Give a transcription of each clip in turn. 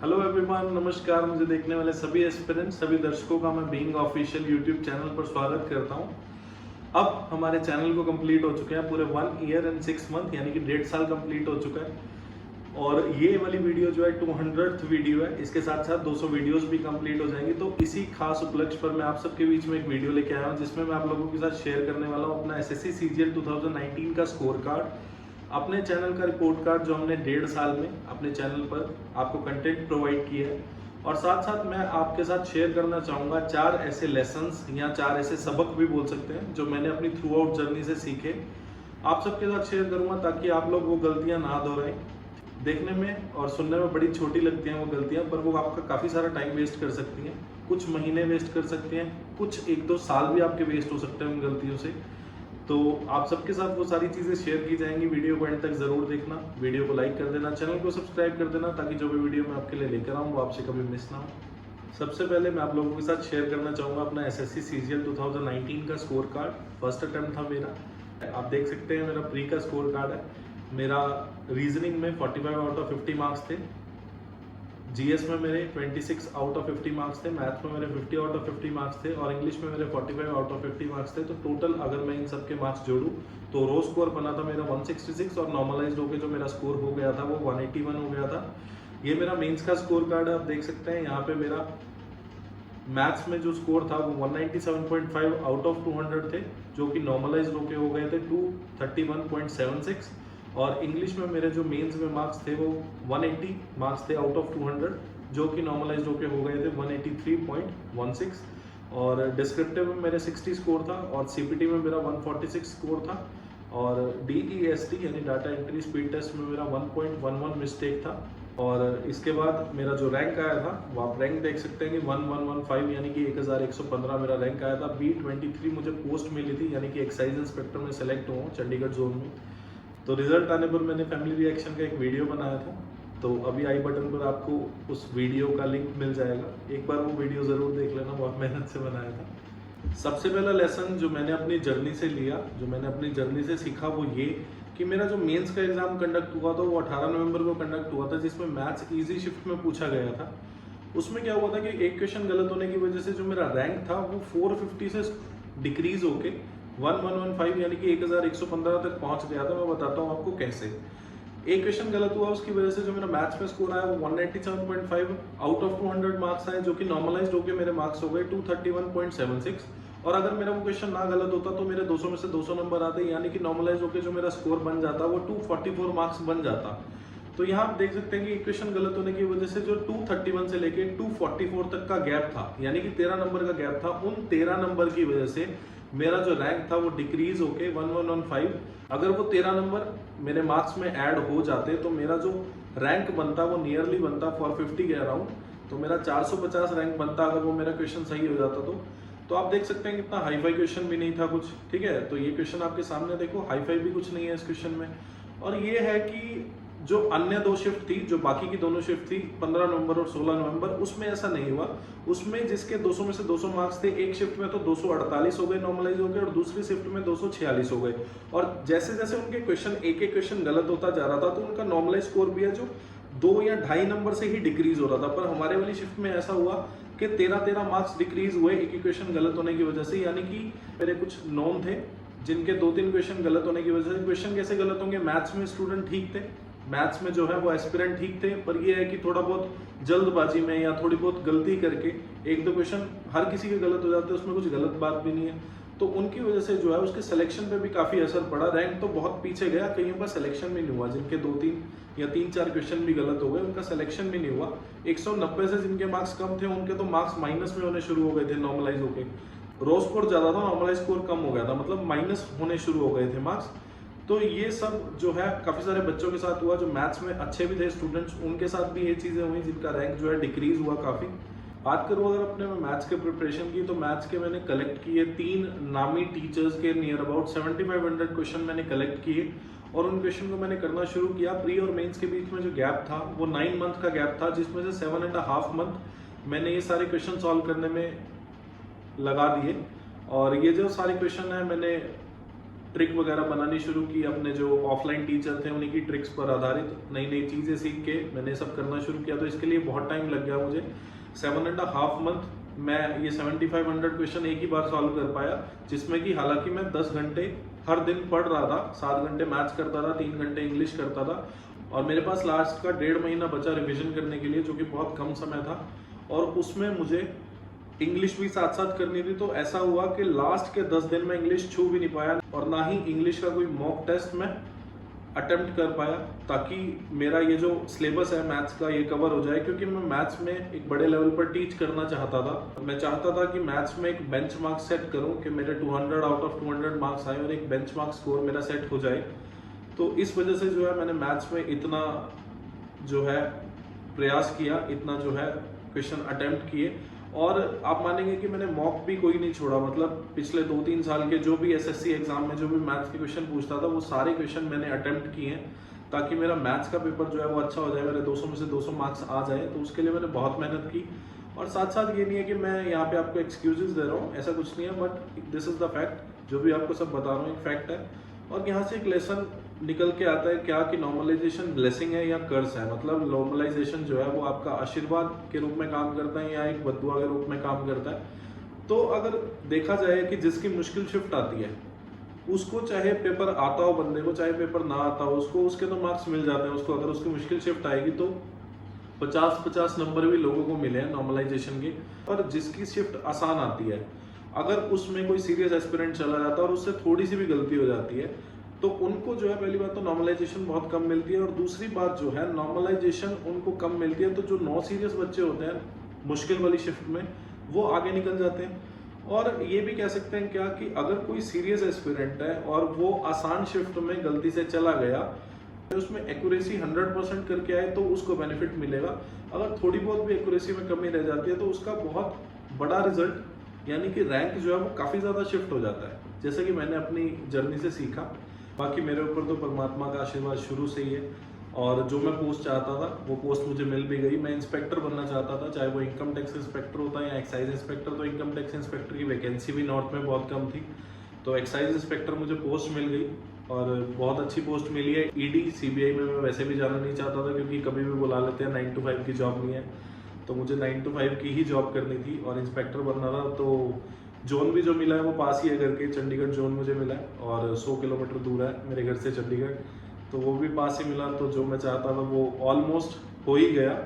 Hello everyone, नमस्कार। मुझे देखने वाले सभी एस्पिरेंट्स, सभी दर्शकों का मैं बीइंग ऑफिशियल यूट्यूब चैनल पर स्वागत करता हूं। अब हमारे चैनल को कंप्लीट हो चुके हैं पूरे 1 ईयर एंड 6 मंथ, यानी कि 1.5 साल कंप्लीट हो चुका है। और ये वाली वीडियो जो है 200th वीडियो है। इसके साथ साथ 200 वीडियोस भी कंप्लीट हो जाएंगी। तो इसी खास उपलक्ष्य पर मैं आप सबके बीच में एक वीडियो लेके आया हूँ, जिसमें मैं आप लोगों के साथ शेयर करने वाला हूँ अपना एसएससी सीजीएल 2019 का स्कोर कार्ड, अपने चैनल का रिपोर्ट कार्ड जो हमने 1.5 साल में अपने चैनल पर आपको कंटेंट प्रोवाइड किया है। और साथ साथ मैं आपके साथ शेयर करना चाहूँगा 4 ऐसे लेसन्स या 4 ऐसे सबक भी बोल सकते हैं जो मैंने अपनी थ्रू आउट जर्नी से सीखे, आप सबके साथ शेयर करूँगा ताकि आप लोग वो गलतियाँ ना दोहराएं। देखने में और सुनने में बड़ी छोटी लगती हैं वो गलतियाँ, पर वो आपका काफ़ी सारा टाइम वेस्ट कर सकती हैं, कुछ महीने वेस्ट कर सकती हैं, कुछ 1-2 साल भी आपके वेस्ट हो सकते हैं उन गलतियों से। तो आप सबके साथ वो सारी चीज़ें शेयर की जाएंगी। वीडियो को एंड तक जरूर देखना, वीडियो को लाइक कर देना, चैनल को सब्सक्राइब कर देना ताकि जो भी वीडियो मैं आपके लिए लेकर आऊँ वो आपसे कभी मिस ना हो। सबसे पहले मैं आप लोगों के साथ शेयर करना चाहूँगा अपना एसएससी सीजीएल 2019 का स्कोर कार्ड। फर्स्ट अटेम्प्ट था मेरा। आप देख सकते हैं मेरा प्री का स्कोर कार्ड है। मेरा रीजनिंग में 45 आउट ऑफ 50 मार्क्स थे, जीएस में मेरे 26 आउट ऑफ 50 मार्क्स थे, मैथ्स में मेरे 50 आउट ऑफ 50 मार्क्स थे और इंग्लिश में मेरे 45 आउट ऑफ 50 मार्क्स थे। तो टोटल अगर मैं इन सब के मार्क्स जोड़ूं तो रो स्कोर बना था मेरा 166 और नॉर्मलाइज्ड होकर जो मेरा स्कोर हो गया था वो 181 हो गया था। ये मेरा मेंस का स्कोर कार्ड है। आप देख सकते हैं यहाँ पे मेरा मैथ्स में जो स्कोर था वो 197.5 आउट ऑफ 200 थे, जो कि नॉर्मलाइज्ड होके हो गए थे 231.76। और इंग्लिश में मेरे जो मेंस में मार्क्स थे वो 180 मार्क्स थे आउट ऑफ 200, जो कि नॉर्मलाइज्ड होके हो गए थे 183.16। और डिस्क्रिप्टिव में मेरे 60 स्कोर था और सीपीटी में मेरा 146 स्कोर था और डीईएसटी यानी डाटा एंट्री स्पीड टेस्ट में मेरा 1.11 मिस्टेक था। और इसके बाद मेरा जो रैंक आया था वो आप रैंक देख सकते हैं कि 1115 यानी कि 1115 मेरा रैंक आया था। B23 मुझे पोस्ट मिली थी, यानी कि एक्साइज इंस्पेक्टर में सेलेक्ट हुआ हूँ चंडीगढ़ जोन में। तो रिजल्ट आने पर मैंने फैमिली रिएक्शन का एक वीडियो बनाया था, तो अभी आई बटन पर आपको उस वीडियो का लिंक मिल जाएगा, एक बार वो वीडियो ज़रूर देख लेना, बहुत मेहनत से बनाया था। सबसे पहला लेसन जो मैंने अपनी जर्नी से लिया, जो मैंने अपनी जर्नी से सीखा वो ये कि मेरा जो मेंस का एग्जाम कंडक्ट हुआ था वो 18 नवंबर को कंडक्ट हुआ था, जिसमें मैथ्स इजी शिफ्ट में पूछा गया था। उसमें क्या हुआ था कि एक क्वेश्चन गलत होने की वजह से जो मेरा रैंक था वो 450 से डिक्रीज होके 1115 यानी कि 1115 तक पहुंच गया था। मैं बताता हूँ आपको कैसे। एक क्वेश्चन गलत हुआ, उसकी वजह से जो मेरा मैथ्स में स्कोर आया वो 197.5 आउट ऑफ 200 मार्क्स आए, जो कि नॉर्मलाइज्ड होकर मेरे मार्क्स हो गए 231.76। और अगर मेरा वो क्वेश्चन ना गलत होता तो मेरे 200 में से 200 नंबर आते, यानी कि नॉर्मलाइज होकर जो मेरा स्कोर बन जाता वो 244 मार्क्स बन जाता। तो यहाँ आप देख सकते हैं कि क्वेश्चन गलत होने की वजह से जो 231 से लेके 244 तक का गैप था, यानी कि 13 नंबर का गैप था, उन 13 नंबर की वजह से मेरा जो रैंक था वो डिक्रीज होके 1115। अगर वो 13 नंबर मेरे मार्क्स में ऐड हो जाते तो मेरा जो रैंक बनता वो नियरली बनता 450 के अराउंड, तो मेरा 450 रैंक बनता अगर वो मेरा क्वेश्चन सही हो जाता तो आप देख सकते हैं कितना हाई फाई क्वेश्चन भी नहीं था कुछ, ठीक है। तो ये क्वेश्चन आपके सामने देखो, हाई फाई भी कुछ नहीं है इस क्वेश्चन में। और ये है कि जो अन्य 2 शिफ्ट थी, जो बाकी की दोनों शिफ्ट थी 15 नवंबर और 16 नवंबर, उसमें ऐसा नहीं हुआ। उसमें जिसके 200 में से 200 मार्क्स थे, एक शिफ्ट में तो 248 हो गए नॉर्मलाइज हो गए और दूसरी शिफ्ट में 246 हो गए। और जैसे जैसे उनके क्वेश्चन एक क्वेश्चन गलत होता जा रहा था तो उनका नॉर्मलाइज स्कोर भी है जो 2 या 2.5 नंबर से ही डिक्रीज हो रहा था। पर हमारे वाली शिफ्ट में ऐसा हुआ कि 13 मार्क्स डिक्रीज हुए एक क्वेश्चन गलत होने की वजह से। यानी कि मेरे कुछ नॉन थे जिनके 2-3 क्वेश्चन गलत होने की वजह से। क्वेश्चन कैसे गलत होंगे? मैथ्स में स्टूडेंट ठीक थे, मैथ्स में जो है वो एस्पिरेंट ठीक थे, पर ये है कि थोड़ा बहुत जल्दबाजी में या थोड़ी बहुत गलती करके 1-2 क्वेश्चन हर किसी के गलत हो जाते हैं, उसमें कुछ गलत बात भी नहीं है। तो उनकी वजह से जो है उसके सिलेक्शन पे भी काफ़ी असर पड़ा। रैंक तो बहुत पीछे गया, कईयों का सिलेक्शन भी नहीं हुआ, जिनके 2-3 या 3-4 क्वेश्चन भी गलत हो गए उनका सिलेक्शन भी नहीं हुआ। 190 से जिनके मार्क्स कम थे उनके तो मार्क्स माइनस में होने शुरू हो गए थे नॉर्मलाइज होके। रो स्कोर ज़्यादा था, नॉर्मलाइज स्कोर कम हो गया था, मतलब माइनस होने शुरू हो गए थे मार्क्स। तो ये सब जो है काफ़ी सारे बच्चों के साथ हुआ, जो मैथ्स में अच्छे भी थे स्टूडेंट्स, उनके साथ भी ये चीज़ें हुई जिनका रैंक जो है डिक्रीज हुआ काफ़ी। बात करूँ अगर अपने मैं मैथ्स के प्रिपरेशन की, तो मैथ्स के मैंने कलेक्ट किए 3 नामी टीचर्स के नियर अबाउट 7500 क्वेश्चन मैंने कलेक्ट किए और उन क्वेश्चन को मैंने करना शुरू किया। प्री और मेंस के बीच में जो गैप था वो 9 मंथ का गैप था, जिसमें से 7.5 मंथ मैंने ये सारे क्वेश्चन सॉल्व करने में लगा दिए। और ये जो सारे क्वेश्चन है मैंने ट्रिक वगैरह बनानी शुरू की, अपने जो ऑफलाइन टीचर थे उन्हीं की ट्रिक्स पर आधारित नई नई चीज़ें सीख के मैंने सब करना शुरू किया। तो इसके लिए बहुत टाइम लग गया मुझे, 7.5 मंथ मैं ये 7500 क्वेश्चन एक ही बार सॉल्व कर पाया, जिसमें कि हालांकि मैं 10 घंटे हर दिन पढ़ रहा था, 7 घंटे मैथ्स करता था, 3 घंटे इंग्लिश करता था, और मेरे पास लास्ट का 1.5 महीना बचा रिवीजन करने के लिए, जो कि बहुत कम समय था, और उसमें मुझे इंग्लिश भी साथ साथ करनी थी। तो ऐसा हुआ कि लास्ट के 10 दिन में इंग्लिश छू भी नहीं पाया, और ना ही इंग्लिश का कोई मॉक टेस्ट में अटेम्प्ट कर पाया, ताकि मेरा ये जो सिलेबस है मैथ्स का ये कवर हो जाए, क्योंकि मैं मैथ्स में एक बड़े लेवल पर टीच करना चाहता था। मैं चाहता था कि मैथ्स में एक बेंच मार्क सेट करूं कि मेरे 200 आउट ऑफ 200 मार्क्स आए और एक बेंच मार्क स्कोर मेरा सेट हो जाए। तो इस वजह से जो है मैंने मैथ्स में इतना जो है प्रयास किया, इतना जो है क्वेश्चन अटेम्प्ट किए, और आप मानेंगे कि मैंने मॉक भी कोई नहीं छोड़ा। मतलब पिछले 2-3 साल के जो भी एसएससी एग्जाम में जो भी मैथ्स के क्वेश्चन पूछता था, वो सारे क्वेश्चन मैंने अटेम्प्ट किए हैं, ताकि मेरा मैथ्स का पेपर जो है वो अच्छा हो जाए, मेरे 200 में से 200 मार्क्स आ जाए। तो उसके लिए मैंने बहुत मेहनत की, और साथ साथ ये नहीं है कि मैं यहाँ पे आपको एक्सक्यूजेस दे रहा हूँ, ऐसा कुछ नहीं है, but this is the fact, जो भी आपको सब बता रहा हूँ एक फैक्ट है। और यहाँ से एक लेसन निकल के आता है क्या, कि नॉर्मलाइजेशन ब्लेसिंग है या कर्स है। मतलब नॉर्मलाइजेशन जो है वो आपका आशीर्वाद के रूप में काम करता है या एक बद्दुआ के रूप में काम करता है। तो अगर देखा जाए कि जिसकी मुश्किल शिफ्ट आती है, उसको चाहे पेपर आता हो बंदे को, चाहे पेपर ना आता हो उसको, उसके तो मार्क्स मिल जाते हैं उसको। अगर उसकी मुश्किल शिफ्ट आएगी तो 50-50 नंबर भी लोगों को मिले हैं नॉर्मलाइजेशन के। और जिसकी शिफ्ट आसान आती है, अगर उसमें कोई सीरियस एस्पिरेंट चला जाता है और उससे थोड़ी सी भी गलती हो जाती है, तो उनको जो है पहली बात तो नॉर्मलाइजेशन बहुत कम मिलती है, और दूसरी बात जो है नॉर्मलाइजेशन उनको कम मिलती है तो जो नॉन सीरियस बच्चे होते हैं मुश्किल वाली शिफ्ट में, वो आगे निकल जाते हैं। और ये भी कह सकते हैं क्या, कि अगर कोई सीरियस एस्पिरेंट है और वो आसान शिफ्ट में गलती से चला गया, उसमें एक्यूरेसी 100% करके आए तो उसको बेनिफिट मिलेगा। अगर थोड़ी बहुत भी एक्यूरेसी में कमी रह जाती है तो उसका बहुत बड़ा रिजल्ट, यानी कि रैंक जो है वो काफ़ी ज़्यादा शिफ्ट हो जाता है, जैसे कि मैंने अपनी जर्नी से सीखा। बाकी मेरे ऊपर तो परमात्मा का आशीर्वाद शुरू से ही है, और जो मैं पोस्ट चाहता था वो पोस्ट मुझे मिल भी गई। मैं इंस्पेक्टर बनना चाहता था, चाहे वो इनकम टैक्स इंस्पेक्टर होता है या एक्साइज इंस्पेक्टर। तो इनकम टैक्स इंस्पेक्टर की वैकेंसी भी नॉर्थ में बहुत कम थी, तो एक्साइज इंस्पेक्टर मुझे पोस्ट मिल गई, और बहुत अच्छी पोस्ट मिली है। ईडी सीबीआई में मैं वैसे भी जाना नहीं चाहता था, क्योंकि कभी भी बुला लेते हैं, 9 to 5 की जॉब नहीं है, तो मुझे 9 to 5 की ही जॉब करनी थी और इंस्पेक्टर बनना था। तो जोन भी जो मिला है वो पास ही है करके, चंडीगढ़ जोन मुझे मिला है, और 100 किलोमीटर दूर है मेरे घर से चंडीगढ़, तो वो भी पास ही मिला। तो जो मैं चाहता था वो ऑलमोस्ट हो ही गया।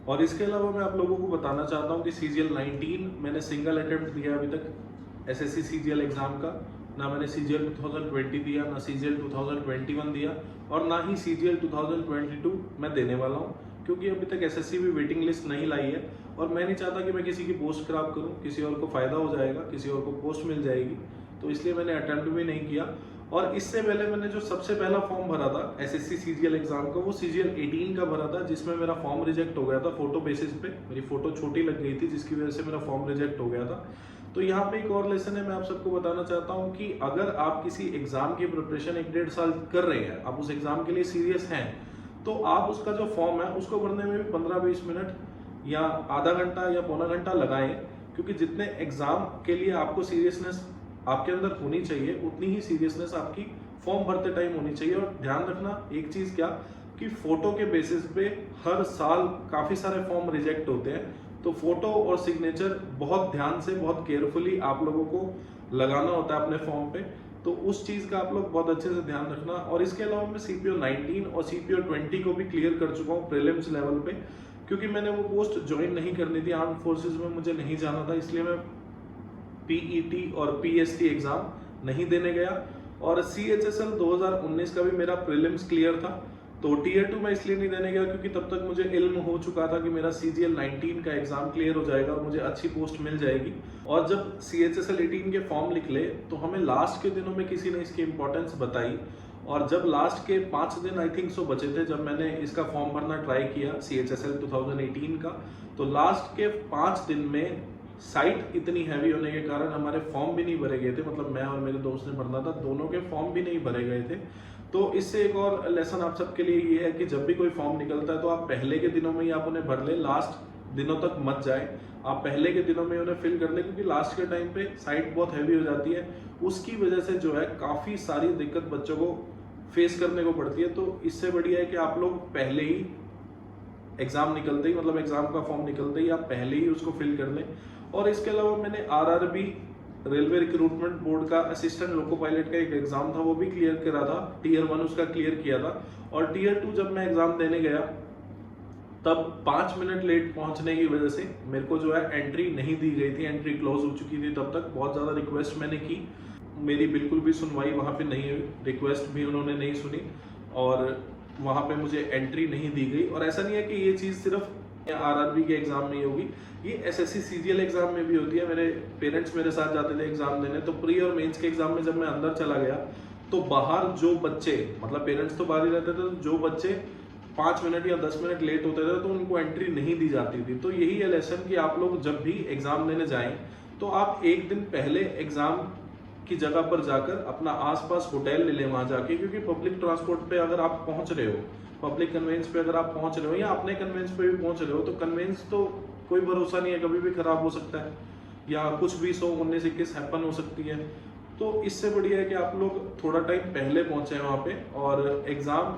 और इसके अलावा मैं आप लोगों को बताना चाहता हूँ कि CGL 19 मैंने सिंगल अटेम्प्ट दिया अभी तक SSC CGL एग्जाम का। ना मैंने CGL 2020 दिया, ना CGL 2021 दिया, और ना ही CGL 2022 मैं देने वाला हूँ, क्योंकि अभी तक SSC भी वेटिंग लिस्ट नहीं लाई है, और मैं नहीं चाहता कि मैं किसी की पोस्ट खराब करूं, किसी और को फायदा हो जाएगा, किसी और को पोस्ट मिल जाएगी, तो इसलिए मैंने अटेम्प्ट भी नहीं किया। और इससे पहले मैंने जो सबसे पहला फॉर्म भरा था SSC CGL एग्जाम का, वो CGL 18 का भरा था, जिसमें मेरा फॉर्म रिजेक्ट हो गया था फोटो बेसिस पे। मेरी फोटो छोटी लग गई थी, जिसकी वजह से मेरा फॉर्म रिजेक्ट हो गया था। तो यहाँ पे एक और लेसन है, मैं आप सबको बताना चाहता हूँ कि अगर आप किसी एग्जाम की प्रिपरेशन 1-1.5 साल कर रहे हैं, आप उस एग्जाम के लिए सीरियस हैं, तो आप उसका जो फॉर्म है उसको भरने में भी 15-20 मिनट या आधा घंटा या पौना घंटा लगाएं, क्योंकि जितने एग्जाम के लिए आपको सीरियसनेस आपके अंदर होनी चाहिए, उतनी ही सीरियसनेस आपकी फॉर्म भरते टाइम होनी चाहिए। और ध्यान रखना एक चीज क्या, कि फोटो के बेसिस पे हर साल काफी सारे फॉर्म रिजेक्ट होते हैं, तो फोटो और सिग्नेचर बहुत ध्यान से, बहुत केयरफुली आप लोगों को लगाना होता है अपने फॉर्म पे, तो उस चीज का आप लोग बहुत अच्छे से ध्यान रखना। और इसके अलावा मैं CPO 19 और CPO 20 को भी क्लियर कर चुका हूँ प्रीलिम्स लेवल पे, क्योंकि मैंने वो पोस्ट ज्वाइन नहीं करनी थी, आर्म फोर्सेज में मुझे नहीं जाना था, इसलिए मैं PET और PST एग्जाम नहीं देने गया। और CHSL 2019 का भी मेरा प्रीलिम्स क्लियर था, तो Tier 2 मैं इसलिए नहीं देने गया क्योंकि तब तक मुझे इल्म हो चुका था कि मेरा CGL 19 का एग्जाम क्लियर हो जाएगा और मुझे अच्छी पोस्ट मिल जाएगी। और जब CHSL 18 के फॉर्म निकले तो हमें लास्ट के दिनों में किसी ने इसकी इंपॉर्टेंस बताई, और जब लास्ट के 5 दिन आई थिंक सो बचे थे, जब मैंने इसका फॉर्म भरना ट्राई किया CHSL 2018 का, तो लास्ट के 5 दिन में साइट इतनी हैवी होने के कारण हमारे फॉर्म भी नहीं भरे गए थे। मतलब मैं और मेरे दोस्त ने भरना था, दोनों के फॉर्म भी नहीं भरे गए थे। तो इससे एक और लेसन आप सबके लिए ये है कि जब भी कोई फॉर्म निकलता है तो आप पहले के दिनों में ही आप उन्हें भर ले, लास्ट दिनों तक मत जाए, आप पहले के दिनों में उन्हें फिल कर लें, क्योंकि लास्ट के टाइम पे साइट बहुत हैवी हो जाती है, उसकी वजह से जो है काफ़ी सारी दिक्कत बच्चों को फेस करने को पड़ती है। तो इससे बढ़िया है कि आप लोग पहले ही एग्ज़ाम निकलते ही, मतलब एग्ज़ाम का फॉर्म निकलते ही आप पहले ही उसको फिल कर लें। और इसके अलावा मैंने RRB रेलवे रिक्रूटमेंट बोर्ड का असिस्टेंट लोको पायलट का एक एग्ज़ाम था, वो भी क्लियर करा था, Tier 1 उसका क्लियर किया था। और Tier 2 जब मैं एग्ज़ाम देने गया तब 5 मिनट लेट पहुंचने की वजह से मेरे को जो है एंट्री नहीं दी गई थी, एंट्री क्लोज हो चुकी थी तब तक। बहुत ज़्यादा रिक्वेस्ट मैंने की, मेरी बिल्कुल भी सुनवाई वहाँ पे नहीं हुई, रिक्वेस्ट भी उन्होंने नहीं सुनी और वहाँ पे मुझे एंट्री नहीं दी गई। और ऐसा नहीं है कि ये चीज़ सिर्फ RRB के एग्ज़ाम में ही होगी, ये SSC CGL एग्ज़ाम में भी होती है। मेरे पेरेंट्स मेरे साथ जाते थे एग्ज़ाम देने, तो प्री और मेंस के एग्ज़ाम में जब मैं अंदर चला गया तो बाहर जो बच्चे, मतलब पेरेंट्स तो बाहर ही रहते थे, तो जो बच्चे 5 मिनट या 10 मिनट लेट होते थे तो उनको एंट्री नहीं दी जाती थी। तो यही है लेसन कि आप लोग जब भी एग्ज़ाम देने जाएं तो आप एक दिन पहले एग्ज़ाम की जगह पर जाकर अपना आसपास होटल ले लें वहाँ जाके, क्योंकि पब्लिक ट्रांसपोर्ट पे अगर आप पहुँच रहे हो, पब्लिक कन्वेंस पे अगर आप पहुँच रहे हो या अपने कन्वेंस पे भी पहुँच रहे हो, तो कन्वेंस तो कोई भरोसा नहीं है, कभी भी खराब हो सकता है या कुछ भी 119-21 हैपन हो सकती है। तो इससे बढ़िया है कि आप लोग थोड़ा टाइम पहले पहुँचे वहाँ पे और एग्ज़ाम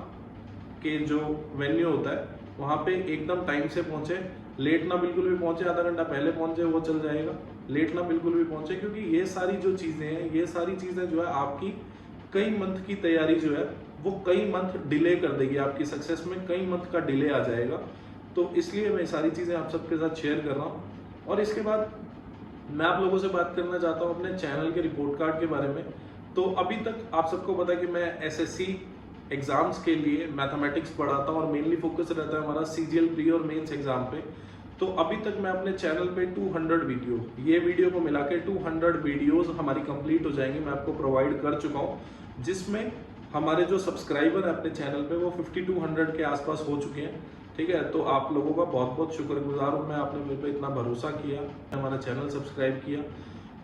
के जो वेन्यू होता है वहाँ पे एकदम टाइम से पहुँचे। लेट ना बिल्कुल भी पहुँचे, आधा घंटा पहले पहुँचे वो चल जाएगा, लेट ना बिल्कुल भी पहुँचे, क्योंकि ये सारी जो चीज़ें हैं, ये सारी चीज़ें जो है आपकी कई मंथ की तैयारी जो है वो कई मंथ डिले कर देगी, आपकी सक्सेस में कई मंथ का डिले आ जाएगा। तो इसलिए मैं सारी चीज़ें आप सबके साथ शेयर कर रहा हूँ। और इसके बाद मैं आप लोगों से बात करना चाहता हूँ अपने चैनल के रिपोर्ट कार्ड के बारे में। तो अभी तक आप सबको पता है कि मैं SSC एग्जाम्स के लिए मैथमेटिक्स पढ़ाता हूँ और मेनली फोकस रहता है हमारा CGL प्री और मेंस एग्जाम पे। तो अभी तक मैं अपने चैनल पे 200 वीडियो, ये वीडियो को मिला के 200 वीडियोस हमारी कंप्लीट हो जाएंगी, मैं आपको प्रोवाइड कर चुका हूँ, जिसमें हमारे जो सब्सक्राइबर है अपने चैनल पे वो 5200 के आसपास हो चुके हैं। ठीक है, तो आप लोगों का बहुत बहुत शुक्रगुजार हूँ मैं, आपने मेरे पे इतना भरोसा किया, हमारा चैनल सब्सक्राइब किया।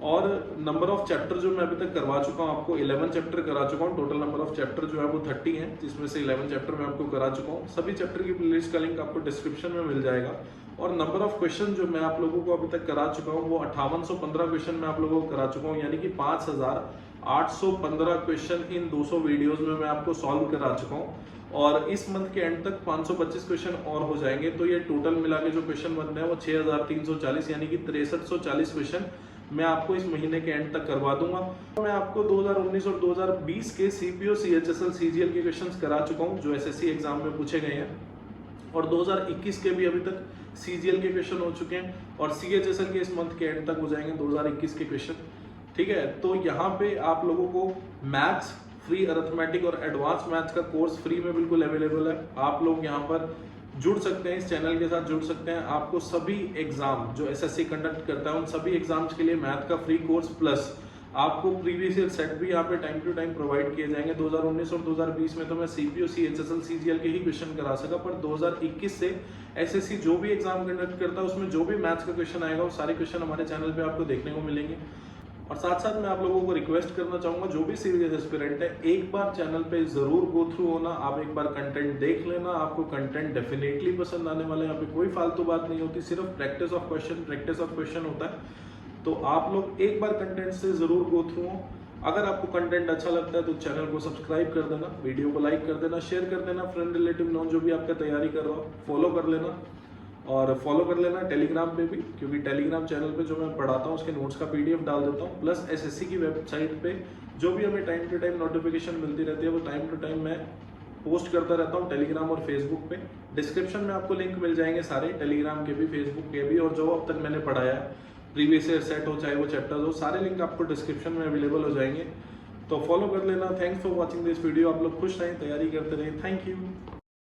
और नंबर ऑफ चैप्टर जो मैं अभी तक करवा चुका हूँ आपको, 11 चैप्टर करा चुका हूँ। टोटल नंबर ऑफ चैप्टर जो है वो 30 है, जिसमें से 11 चैप्टर मैं आपको करा चुका हूँ। सभी चैप्टर की प्लेलिस्ट का लिंक आपको डिस्क्रिप्शन में मिल जाएगा। और नंबर ऑफ क्वेश्चन जो मैं आप लोगों को अभी तक करा चुका हूँ वो 5815 क्वेश्चन मैं आप लोगों को करा चुका हूँ, यानी कि 5815 क्वेश्चन इन 200 वीडियोज में मैं आपको सॉल्व करा चुका हूँ। और इस मंथ के एंड तक 525 क्वेश्चन और हो जाएंगे, तो ये टोटल मिला के जो क्वेश्चन बन रहे हैं वो 6340 यानी कि 6340 क्वेश्चन मैं आपको इस महीने के एंड तक करवा दूंगा। मैं आपको 2019 और 2020 के CPO CHSL CGL के क्वेश्चंस करा चुका हूं जो SSC एग्जाम में पूछे गए हैं, और 2021 के भी अभी तक CGL के क्वेश्चन हो चुके हैं और CHSL के इस मंथ के एंड तक हो जाएंगे 2021 के क्वेश्चन। ठीक है, तो यहाँ पे आप लोगों को मैथ्स फ्री, अरिथमेटिक और एडवांस मैथ्स का कोर्स फ्री में बिल्कुल अवेलेबल है। आप लोग यहाँ पर जुड़ सकते हैं, इस चैनल के साथ जुड़ सकते हैं। आपको सभी एग्जाम जो SSC कंडक्ट करता है उन सभी एग्जाम्स के लिए मैथ का फ्री कोर्स प्लस आपको प्रीवियस ईयर सेट भी यहाँ पे टाइम टू टाइम प्रोवाइड किए जाएंगे। 2019 और 2020 में तो मैं CPO CHSL CGL के ही क्वेश्चन करा सका, पर 2021 से SSC जो भी एग्जाम कंडक्ट करता है उसमें जो भी मैथ्स का क्वेश्चन आएगा वो सारे क्वेश्चन हमारे चैनल पे आपको देखने को मिलेंगे। और साथ साथ मैं आप लोगों को रिक्वेस्ट करना चाहूंगा, जो भी सीरियस एस्पिरेंट है एक बार चैनल पे जरूर गो थ्रू होना, आप एक बार कंटेंट देख लेना, आपको कंटेंट डेफिनेटली पसंद आने वाला है। यहाँ पे कोई फालतू बात नहीं होती, सिर्फ प्रैक्टिस ऑफ क्वेश्चन होता है। तो आप लोग एक बार कंटेंट से जरूर गो थ्रू हो। अगर आपको कंटेंट अच्छा लगता है तो चैनल को सब्सक्राइब कर देना, वीडियो को लाइक कर देना, शेयर कर देना, फ्रेंड रिलेटिव नॉन जो भी आपका तैयारी कर रहा हो फॉलो कर लेना, और फॉलो कर लेना टेलीग्राम पे भी, क्योंकि टेलीग्राम चैनल पे जो मैं पढ़ाता हूँ उसके नोट्स का PDF डाल देता हूँ, प्लस SSC की वेबसाइट पे जो भी हमें टाइम टू टाइम नोटिफिकेशन मिलती रहती है वो टाइम टू टाइम मैं पोस्ट करता रहता हूँ टेलीग्राम और फेसबुक पे। डिस्क्रिप्शन में आपको लिंक मिल जाएंगे सारे, टेलीग्राम के भी, फेसबुक के भी, और जो अब तक मैंने पढ़ाया है प्रीवियस ईयर सेट हो चाहे वो चैप्टर्स हो, सारे लिंक आपको डिस्क्रिप्शन में अवेलेबल हो जाएंगे। तो फॉलो कर लेना। Thanks for watching this video. आप लोग खुश रहें, तैयारी करते रहें। Thank you.